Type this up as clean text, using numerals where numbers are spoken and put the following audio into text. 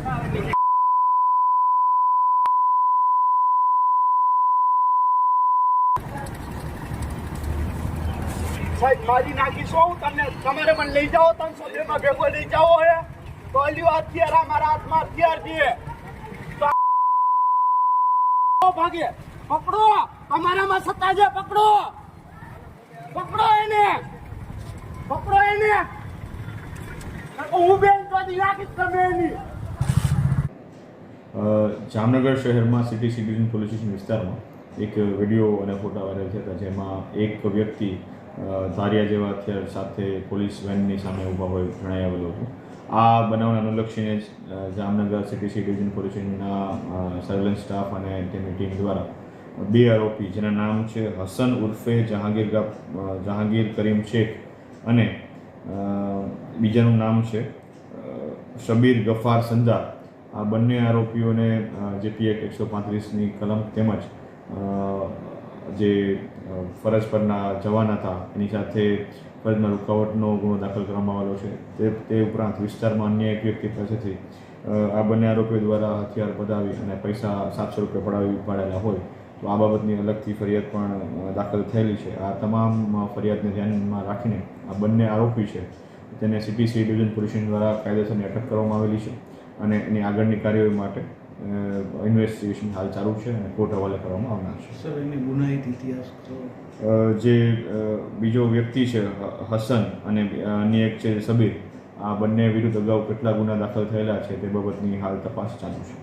સાહેબ મારી નાખીશું તમને, તમારે મને લઈ જાઓ 302 માં ભેગો લઈ જાઓ હે તો અલ્યો હથિયાર મારા હાથમાં હથિયાર છે તો ભાગે પકડો, તમારામાં સત્તા છે, પકડો એને, હું બેન તો નાખીશ તમે એની. જામનગર શહેરમાં સિટી સિટીઝન પોલીસ સ્ટેશન વિસ્તારમાં એક વિડીયો અને ફોટા વાયરલ થયા હતા, જેમાં એક વ્યક્તિ ધારિયા જેવા હથિયાર સાથે પોલીસ વેનની સામે ઊભા હોય જણાઈ આવેલો હતો. આ બનાવને અનુલક્ષીને જ જામનગર સિટી સિટીઝન પોલીસ સ્ટેશનના સર્વેલન્સ સ્ટાફ અને તેમની ટીમ દ્વારા 2 આરોપી જેના નામ છે હસન ઉર્ફે જહાંગીર કરીમ શેખ અને બીજાનું નામ છે શબીર ગફાર સંજા, આ બંને આરોપીઓને જેપી એક્ટ 135ની કલમ તેમજ જે ફરજ પરના જવાન હતા એની સાથે ફરજમાં રૂકાવટનો ગુનો દાખલ કરવામાં આવેલો છે. તે ઉપરાંત વિસ્તારમાં અન્ય એક વ્યક્તિ પાસેથી આ બંને આરોપીઓ દ્વારા હથિયાર પડાવી અને પૈસા 700 રૂપિયા પડાવી પાડેલા હોય તો આ બાબતની અલગથી ફરિયાદ પણ દાખલ થયેલી છે. આ તમામ ફરિયાદને ધ્યાનમાં રાખીને આ બંને આરોપી છે તેને city C division police station દ્વારા કાયદેસરની અટક કરવામાં આવેલી છે અને એની આગળની કાર્યવાહી માટે ઇન્વેસ્ટિગેશન હાલ ચાલુ છે અને કોર્ટ હવાલે કરવામાં આવનાર છે. સર, એની ગુનાહિત ઇતિહાસ જે બીજો વ્યક્તિ છે હસન અને અન્ય એક છે સબીર, આ બંને વિરુદ્ધ અગાઉ કેટલા ગુના દાખલ થયેલા છે તે બાબતની હાલ તપાસ ચાલુ છે.